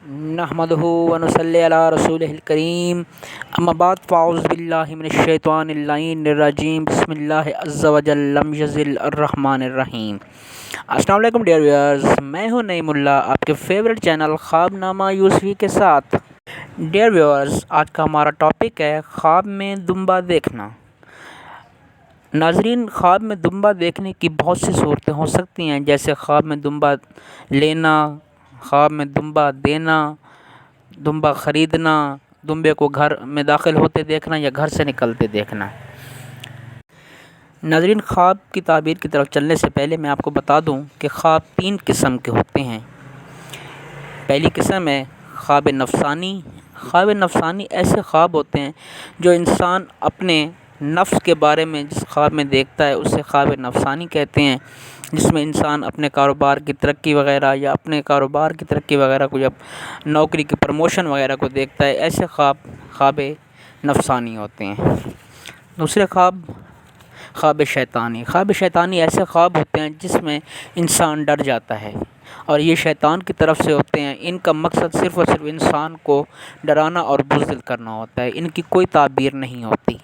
نحمدہ ونصلی علی رسولہ الکریم اما بعد فاعوذ باللہ من الشیطان اللعین الرجیم بسم اللہ عز وجل لم یزل الرحمن الرحیم۔ السلام علیکم ڈیئر ویورز، میں ہوں نعیم اللہ، آپ کے فیورٹ چینل خواب نامہ یوسفی کے ساتھ۔ ڈیئر ویورز، آج کا ہمارا ٹاپک ہے خواب میں دمبا دیکھنا۔ ناظرین، خواب میں دمبا دیکھنے کی بہت سی صورتیں ہو سکتی ہیں، جیسے خواب میں دمبا لینا، خواب میں دمبا دینا، دمبا خریدنا، دمبے کو گھر میں داخل ہوتے دیکھنا یا گھر سے نکلتے دیکھنا۔ ناظرین، خواب کی تعبیر کی طرف چلنے سے پہلے میں آپ کو بتا دوں کہ خواب 3 قسم کے ہوتے ہیں۔ پہلی قسم ہے خواب نفسانی۔ خواب نفسانی ایسے خواب ہوتے ہیں جو انسان اپنے نفس کے بارے میں جس خواب میں دیکھتا ہے اسے خواب نفسانی کہتے ہیں، جس میں انسان اپنے کاروبار کی ترقی وغیرہ یا اپنے کاروبار کی ترقی وغیرہ کو، جب نوکری کی پروموشن وغیرہ کو دیکھتا ہے، ایسے خواب نفسانی ہوتے ہیں۔ دوسرے خواب شیطانی۔ خواب شیطانی ایسے خواب ہوتے ہیں جس میں انسان ڈر جاتا ہے، اور یہ شیطان کی طرف سے ہوتے ہیں۔ ان کا مقصد صرف اور صرف انسان کو ڈرانا اور بزدل کرنا ہوتا ہے، ان کی کوئی تعبیر نہیں ہوتی۔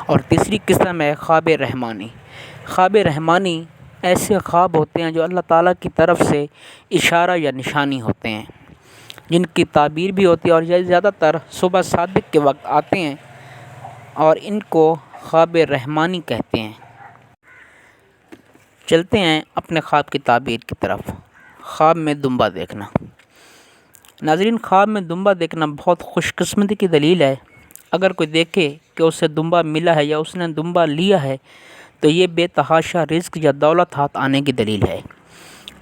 اور تیسری قسم ہے خواب رحمانی۔ خواب رحمانی ایسے خواب ہوتے ہیں جو اللہ تعالیٰ کی طرف سے اشارہ یا نشانی ہوتے ہیں، جن کی تعبیر بھی ہوتی ہے، اور یہ زیادہ تر صبح صادق کے وقت آتے ہیں، اور ان کو خواب رحمانی کہتے ہیں۔ چلتے ہیں اپنے خواب کی تعبیر کی طرف۔ خواب میں دمبا دیکھنا۔ ناظرین، خواب میں دمبا دیکھنا بہت خوش قسمتی کی دلیل ہے۔ اگر کوئی دیکھے کہ اسے دمبا ملا ہے یا اس نے دمبا لیا ہے تو یہ بے تحاشا رزق یا دولت ہاتھ آنے کی دلیل ہے۔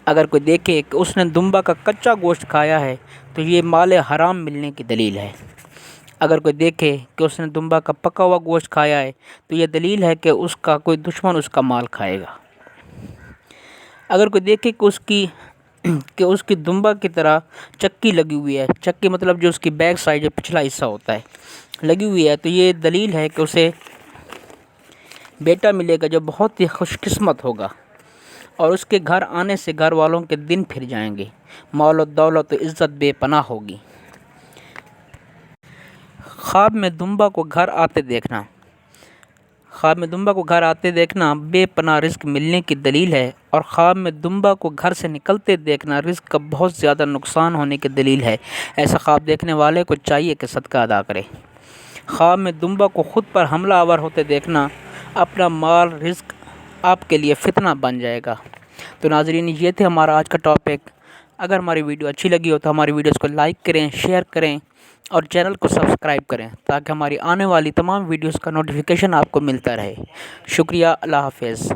اگر کوئی دیکھے کہ اس نے دمبا کا کچا گوشت کھایا ہے تو یہ مال حرام ملنے کی دلیل ہے۔ اگر کوئی دیکھے کہ اس نے دمبا کا پکا ہوا گوشت کھایا ہے تو یہ دلیل ہے کہ اس کا کوئی دشمن اس کا مال کھائے گا۔ اگر کوئی دیکھے کہ اس کی دمبا کی طرح چکی لگی ہوئی ہے، چکی مطلب جو اس کی بیک سائڈ جو پچھلا حصہ ہوتا ہے لگی ہوئی ہے، تو یہ دلیل ہے کہ اسے بیٹا ملے گا جو بہت ہی خوش قسمت ہوگا، اور اس کے گھر آنے سے گھر والوں کے دن پھر جائیں گے، مال و دولت و عزت بے پناہ ہوگی۔ خواب میں دمبا کو گھر آتے دیکھنا۔ خواب میں دمبا کو گھر آتے دیکھنا بے پناہ رزق ملنے کی دلیل ہے، اور خواب میں دمبا کو گھر سے نکلتے دیکھنا رزق کا بہت زیادہ نقصان ہونے کی دلیل ہے۔ ایسا خواب دیکھنے والے کو چاہیے کہ صدقہ ادا کرے۔ خواب میں دمبا کو خود پر حملہ آور ہوتے دیکھنا، اپنا مال رزق آپ کے لیے فتنہ بن جائے گا۔ تو ناظرین، یہ تھے ہمارا آج کا ٹاپک۔ اگر ہماری ویڈیو اچھی لگی ہو تو ہماری ویڈیوز کو لائک کریں، شیئر کریں، اور چینل کو سبسکرائب کریں تاکہ ہماری آنے والی تمام ویڈیوز کا نوٹیفیکیشن آپ کو ملتا رہے۔ شکریہ، اللہ حافظ۔